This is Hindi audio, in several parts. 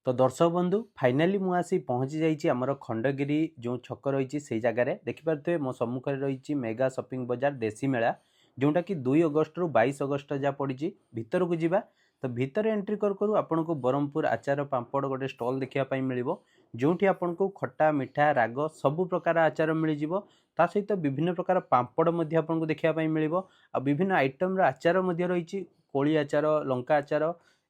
तो दर्शक बंधु फाइनाली मु आसी पहुँची जाइए आमर खंडगिरी जो छक रही से जगार देखिपे मो सम्मुखें रही मेगा शॉपिंग बाजार देसी मेला जोटा कि 2 अगस्ट रु 22 अगस्ट जहाँ पड़ी भितर को जीवा तो भितर एंट्री करू आपन को ब्रह्मपुर आचार पांपड़ गोटे स्टॉल देखापी मिल जो आपन को खट्टा मिठा राग सबु प्रकार आचार मिल ता सहित विभिन्न प्रकार पांपड़ आपको देखापी मिल विभिन्न आइटम आचार रही कोली आचार लंका आचार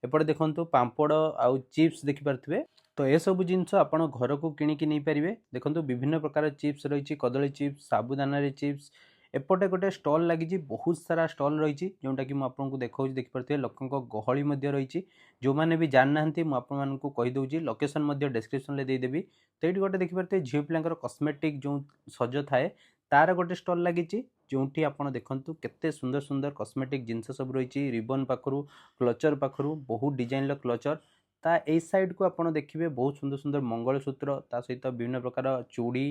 एपटे देखो पांपड़ आउ चिप्स देखिपे तो यह सब जिनस आप घर को किणिकी नहीं पारे देखो विभिन्न प्रकार चिप्स रही कदली चिप्स साबुदाना चिप्स एपटे गोटे स्टॉल लगी बहुत सारा स्टॉल रही जोटा कि मुझे देखा देखिपे लोकों गहली रही जो मैंने भी जाना मुझे कहीदे लोकेशन डिस्क्रिप्शन में देदेवी तो ये गोटे देखिपे झील पिलांकर कस्मेटिक जो सज थाए तार गोटे स्टॉल लगी जो आप देखु केते सुंदर सुंदर कस्मेटिक जिनस सब रही रिबन पाखु क्लचर पाखु बहुत डिजाइन क्लचर ता ए साइड को आप देखिए बहुत सुंदर सुंदर मंगलसूत्र ता सहित विभिन्न प्रकार चूड़ी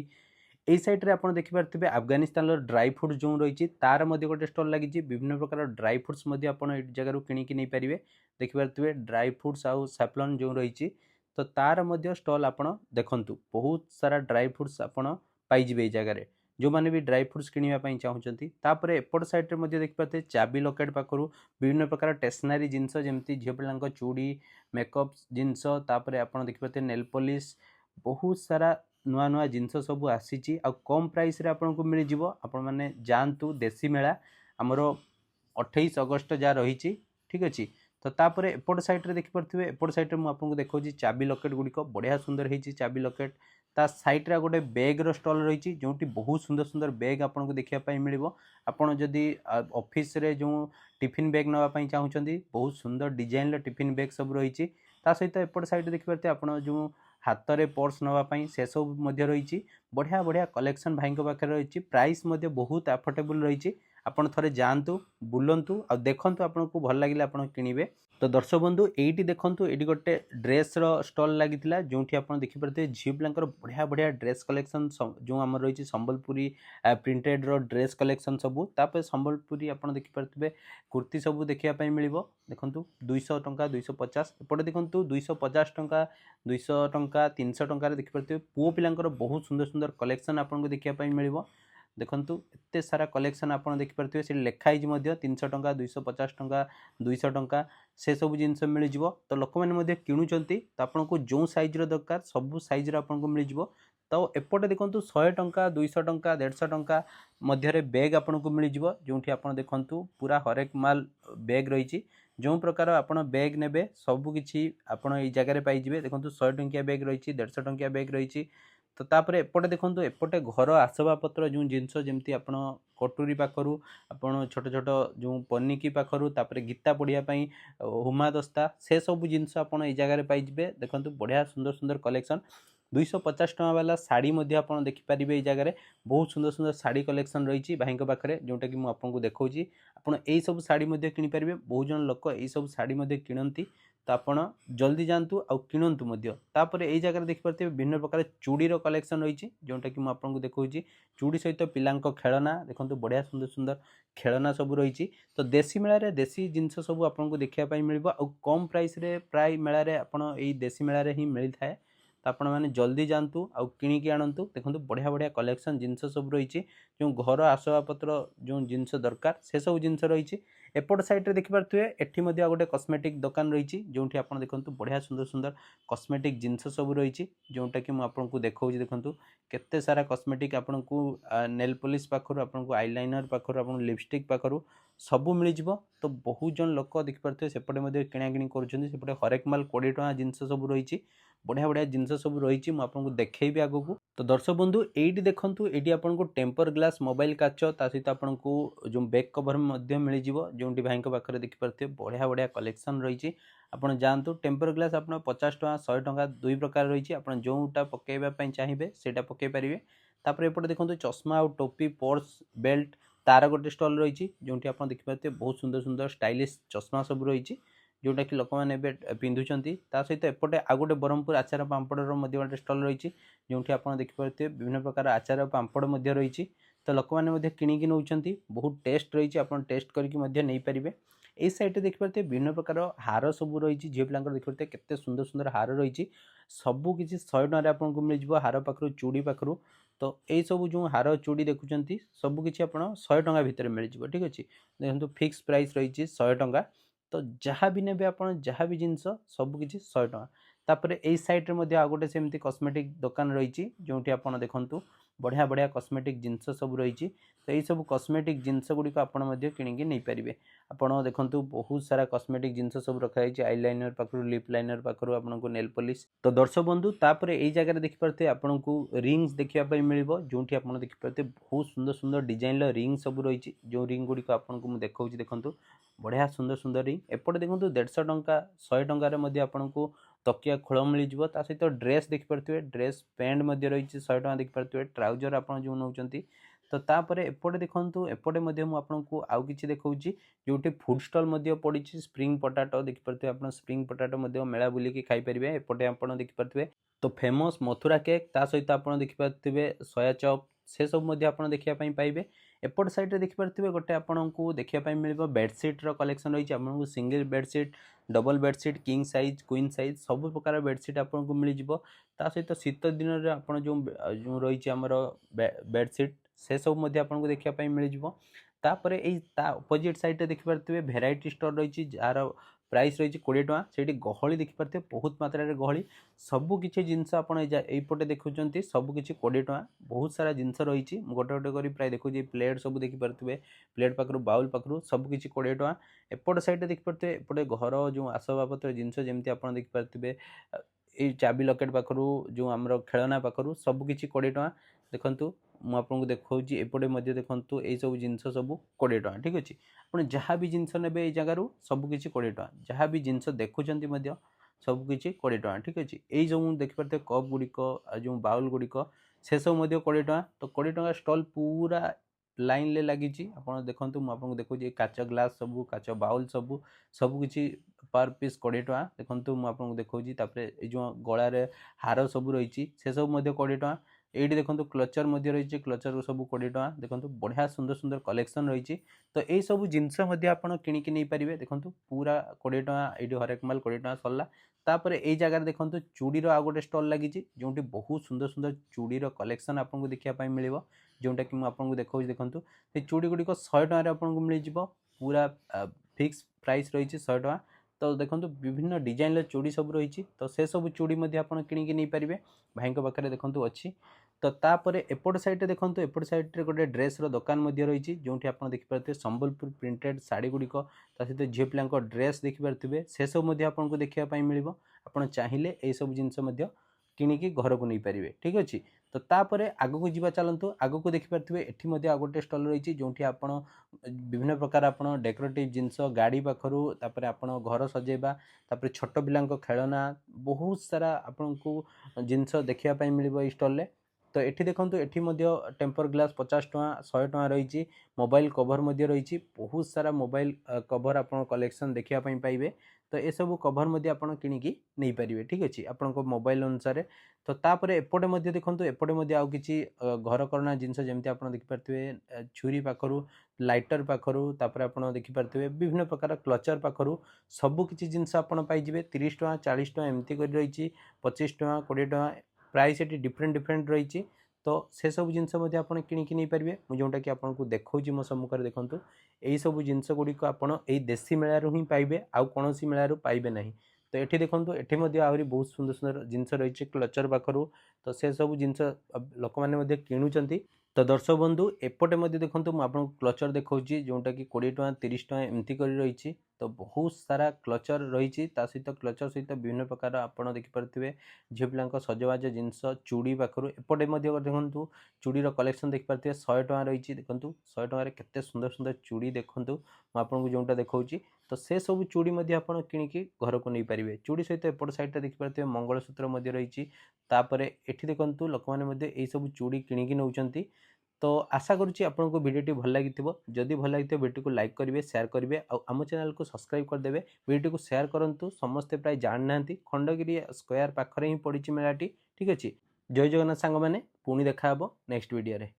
এই সাইড্রে আপনার দেখিপারে আফগানিস্তানর ড্রাই ফ্রুটস जो रही तार गोटे स्टल लगी विभिन्न प्रकार ड्राई फ्रुट्स आप जगह किणिकी नहीं पारे देखिपे ड्राई फ्रुट्स आउ सैफ्लन जो रही तो तार स्टल आप देखु बहुत सारा ड्राई फ्रुट्स आप पाइबे जगार जो मैंने भी ड्राई फ्रुट्स किणापी चाहूँगी तापर एपट सैड्रे देखिपे चाबी लकेट पाखु विभिन्न प्रकार स्टेसनारी जिनस जमी झील पिला चूड़ी मेकअप जिनस आप देखिपे नेल पॉलिश बहुत सारा नुआ नुआ जिनस सब आसी कम प्राइस रे आपन को मिल जिवो आपण माने जानतु देसी मेला आमर 28 अगस्त जहाँ रही ठीक अच्छे तो तापर एपट साइड रे देखिपे एपट साइड रे मुझे देखा चाबी लकेट गुड़िक बढ़िया सुंदर होती चाबी लकेट ता साइड रे गोटे बैग रो स्टॉल रही जो बहुत सुंदर सुंदर बैग आपको देखापी मिल आपड़ जदि ऑफिस रे जो टिफिन बैग नापी चाहूँगी बहुत सुंदर डिजाइन टिफिन बैग सब रही सहित एपट साइड देखिपे आप जो हाथ में पर्स नापी से सब रही बढ़िया बढ़िया कलेक्शन भाई पाखे रही प्राइस बहुत अफोर्डेबल रही आपड़ थे जातु बुलंतु आ देखु आपन को भल लगे आप किणवे तो दर्शक बंधु ये देखूँ ये गोटे ड्रेस स्टल लगी जो आप देखिपे झील पिलांकर बढ़िया बढ़िया ड्रेस कलेक्शन जो आम रही संबलपुरी प्रिंटेड रो ड्रेस कलेक्शन सबू तापर संबलपुरी आप देखिपे कुर्ती सबू देखापी मिल देखो 200 टंका 250 एपटे देखो 250 टंका 200 टंका 300 टंकार देखिपे पुओ पिलांकर बहुत सुंदर सुंदर कलेक्शन आपको देखापी मिल देखु एत सारा कलेक्शन आप देखिपे से लिखाई 300 टंका 250 टंका 200 टंका से सब जिनस मिल तो लोक मैंने किणुंट तो आपन को जो सैज दरकार सब सैज्र आपको मिल तो एपटे देखो 100 टंका 200 टंका 150 टंका मध्य बैग आपन को मिल जो आप देखु पूरा हरेक माल बैग रही जो प्रकार आप बैग ने सबकि आप जगह पाइबे देखो 100 टंकिया बैग रही 150 टंकिया बैग रही तो तापर एपटे देखो एपटे घर आसबाबपत्र जो जिनस जमी आप कटोरी पाखर आपड़ छोट छोट जो पनिकी पाखर तापर गीता पढ़ाई हुमा दस्ता से सब जिनस आप जगह पाइबे देखो बढ़िया सुंदर सुंदर कलेक्शन 250 टका वाला शाड़ी आप देखिपारे जगह बहुत सुंदर सुंदर शाड़ी कलेक्शन रही भाई पाखे जोटा कि मुझे देखा आप सब शाड़ी किनीपारे बहुत जन लोक यही सब शाड़ी किणती तो आपड़ जल्दी जातु आउ किणतु तापर यही जगह देखिपे विभिन्न प्रकार चूड़ीर कलेक्शन रही जोटा कि मुझे देखा चूड़ी सहित पिला खेलना देखो बढ़िया सुंदर सुंदर खेलना सब रही तो देसी मेला देसी जिनस सब आपको देखापी मिल कम प्राइस रे प्राय मेला आपड़ देसी मेला ही मिलता है तो आपण मैंने जल्दी जातु आउ किणिकी आणतु देखो बढ़िया बढ़िया कलेक्शन जिनस सब रही जो घर आसबाबपत्र जो जिनस दरकार से सब जिनस रही एपट साइड रे देखिपे एठी गोटे कस्मेटिक दुकान रही जो आप देखो बढ़िया सुंदर सुंदर कस्मेटिक जिनस सब रही जोटा कि मुझे देखा देखो केते सारा कस्मेटिक आपन को नेल पॉलिश पाखर आपन को आईलाइनर पाखर आपन लिपस्टिक पाखर सब मिल तो बहुत जन लोक देखिपे सेपटे किणाकिणी करपटे हरेक माल 20 टका जिनस सब रही बढ़िया बढ़िया जिनस सब रही मुझे देखी आगू तो दर्शक बंधु ये देखूँ ये आपको टेम्पर ग्लास मोबाइल काच ता सहित आपको जो बैक कवर मिल जो भाई पाखे देखिपे बढ़िया बढ़िया कलेक्शन रही आप जातु टेम्पर ग्लास आप 50 टका 100 टका 2 प्रकार रही आप जोटा पकईवाई चाहिए से पकई पारे तापर एपटे देखो चश्मा और टोपी पर्स बेल्ट तार गोटे स्टल रही जो आप देखिपे बहुत सुंदर सुंदर स्टाइलिश चश्मा सब रही जोटा कि लोक मैंने पिंधुंट सहित एपटे आ गए ब्रह्मपुर आचार पांपड़ गोटे स्टल रही जो आप देखिपे विभिन्न प्रकार आचार पांपड़ रही तो लोक मैंने किणिकी नौकरी बहुत टेस्ट रही आप टेस्ट करके नहीं पारे। ये साइड देखिए विभिन्न प्रकार हार सब रही झील पिला देखिए केते सुंदर सुंदर हार रही सबकि 100 टकर आपको मिल हार पाखु चूड़ी पाखु। तो यही सब जो हार चूड़ी देखुं सबकि आप 100 टଙ୍କା भितर मिल जाए। ठीक अच्छे देखो फिक्स प्राइस रही 100 टଙ୍କା। तो जहाँ भी ने आप जहाँ भी जिनस सबकि 100 टଙ୍କା। तापर यही सैड्रे आ गोटे सेमती कस्मेटिक दुकान रही जो आप देखूँ बढ़िया बढ़िया कस्मेटिक जिनस सब रही। तो यही सब कस्मेटिक जिनस गुड़िक आपड़ी नहीं पारे। आपड़ देखो बहुत सारा कस्मेटिक जिनस सब रखाई आईलाइनर पाखु लिप लाइनर पाखु आपको नेल पॉलिश। तो दर्शक बंधु तापर यही जगह देखिपे आपको रिंग्स देखापी मिल जो आप देखिपे बहुत सुंदर सुंदर डिजाइन रिंग सब रही जो रिंग गुड़िक आपको देखा देखो बढ़िया सुंदर सुंदर रिंग। एपटे देखो 150 टଙ୍କା 100 टकर आपको तकिया खोल मिल जा सहित ड्रेस देखिपे ड्रेस पैंट रही 100 टଙ୍କା देखिपे ट्राउजर आप जो नौ। तो तापर एपटे देखो एपटे आपको आउ कि देखा जो फूड स्टल पड़ी स्प्रिंग पोटाटो देखिपे आप स्प्रिंग पोटाटो मेला बुलिकी खाईपर। एपटे आप देखिपे तो फेमस मथुरा केक ता सहित आप देखिपे सोया चॉप से सब आप देखापी पाइबे। एपट साइड देखिपे गोटे आपको देखापी मिल बेडसीट्र कलेक्शन रही आपको single bedsheet double bedsheet king size queen size सब प्रकार बेडसीट आपको मिल जा सहित शीत दिन में आप जो रही आमर बेडसीट से सब आपको देखापी मिल जापर अपोजिट साइड देखिपे भेराइटी स्टोर रही जार प्राइस रही 20 टଙ୍କା से गहली देखिपे बहुत मात्रा गहली सबकि जिनस आपटे देखुं सबकि 20 टଙ୍କା बहुत सारा जिनस रही गोटे गोटे कर प्राय देखुचे प्लेट सब देखिपे प्लेट पाखु बाउल पाखु सबकि 20 टଙ୍କା। एपट साइड देखिपे एपटे घर जो आसबाबपत्र जिनस जमी आप देखिपे ये चाबी लकेट पाखु जो आम खेलना पाखु सबकि 20 टଙ୍କା। देखूँ मुझे देखा एपटे देखूँ यही सब जिनस सब 20 टଙ୍କା। ठीक अच्छे आप जहाँ भी जिनस ने जगार सबकि 20 टଙ୍କା जहाँ भी जिनस देखुं सबकि 20 टଙ୍କା। ठीक अच्छे यही जो देखिपे कप गुड़िक जो बाउल गुड़िक से सब 20 टଙ୍କା। तो 20 टଙ୍କା स्टल पूरा लाइन ले लगी आप देखूँ मुझे देखिए काच ग्लास सब काच बाउल सब सबकि पर पीस 20 टଙ୍କା। देखूँ मुझे देखा जो गलार हार सब रही से सब 20 टଙ୍କା। ये देखो क्लचर रही क्लचर सब 20 टଙ୍କା। देखो बढ़िया सुंदर सुंदर कलेक्शन रही। तो यही सब जिनस आप किणिकी नहीं पारे। देखो पूरा 20 टଙ୍କା ये हरेक माल 20 टଙ୍କା सरला। तापर यही जगह देखो चूड़ीर आ गोटे स्टल लगी जो बहुत सुंदर सुंदर चूड़ीर कलेक्शन आपको देखापी मिल जोटा कि मुझे देखा देखूँ चूड़ी गुड़िक 100 टଙ୍କା आपको मिल जा पूरा फिक्स प्राइस रही 100 टଙ୍କା। तो देखो विभिन्न डिजाइन चूड़ी सब रही तो से सब चूड़ी आप किणिकी नहीं पारे भाई पाखे देखो अच्छी। तो तापर एपट साइड देखो एपट साइड गोटे ड्रेसर दुकान रही जो आप देखिपे संबलपुर प्रिंटेड शाढ़ी गुड़िक सहित झील पिला ड्रेस देखिपे से सब आपको देखापी मिल आप चाहिए यही सब जिनस किणिकी घर को नहीं पारे। ठीक अच्छे तो तापर आग को जी चलतु आग को देखिपे ये आ गोटे स्टल रही जो आप विभिन्न प्रकार आप डेकोरेटिव जिनस गाड़ी पाखु तापर आप घर सजेबा तापर छोट पिला खेलना बहुत सारा आपन को जिनस देखापी मिल स्टल। तो ये देखो ये टेम्पर ग्लास 50 टଙ୍କା 100 टଙ୍କା रही मोबाइल कवर रही बहुत सारा मोबाइल कवर आप कलेक्शन देखापी पाइबे। तो ये सब कवर आप किणिकी नहीं पारे। ठीक अच्छे आपण मोबाइल अनुसार। तो तापर एपटे देखो एपटे आउ कि घर करना जिनस जमी आप देखिपे छुरी पाखु लाइटर पाखु तापर आप देखिपे विभिन्न प्रकार क्लचर पाखु सबकि जिनस आप पाइबे 30 टଙ୍କା 40 टଙ୍କା एमती रही 25 टଙ୍କା 20 टଙ୍କା प्राइस ये डिफरेंट डिफरेंट रही। तो से सब जिनस आप किणिकी नहीं पारे जोटा कि आपको देखा मो सम्मुख देखूँ यही सब जिनस गुड़िक आप देशी मेलू ही पाइबे आउ कौन मेलू पाइबे ना। तो ये देखो ये आहरी बहुत सुंदर सुंदर जिनस रही क्लचर पाखु। तो से सब जिनस लोक मैंने किणुंट। तो दर्शक बंधु एपटे देखो मुझे क्लचर देखा जोटा कि 20 टଙ୍କା 30 टଙ୍କା एमती रही। तो बहुत सारा क्लचर रही सहित क्लचर सहित विभिन्न प्रकार आप देखिपे झील पिला सजबाज जिनस चूड़ी पाखु एपटे देखूँ चूड़ीर कलेक्शन देखिपे 100 टଙ୍କା रही। देखूँ 100 टଙ୍କା केते सुंदर सुंदर चूड़ी देखूँ मुझे जोटा देखा। तो से सब चूड़ी आप किणिकी घर को नहीं पारे। चूड़ी सहित एपट साइड देखिपे मंगलसूत्र रही। तापर ये देखूँ लोक मैंने यही सब चूड़ी किणिकी नौकरी। तो आशा करुँची आपको भिडियोटी भल लगी जदि भल लगी भिडियो को लाइक करेंगे शेयर करेंगे और आम चैनल को सब्सक्राइब करदे भिडियो को शेयर करूँ समस्ते प्राय जाना खंडगिरी स्क्वायर पाखरे ही पड़ी मेलाटी। ठीक अच्छे जय जगन्नाथ सांग मैंने पुणी देखा नेक्स्ट वीडियो रे।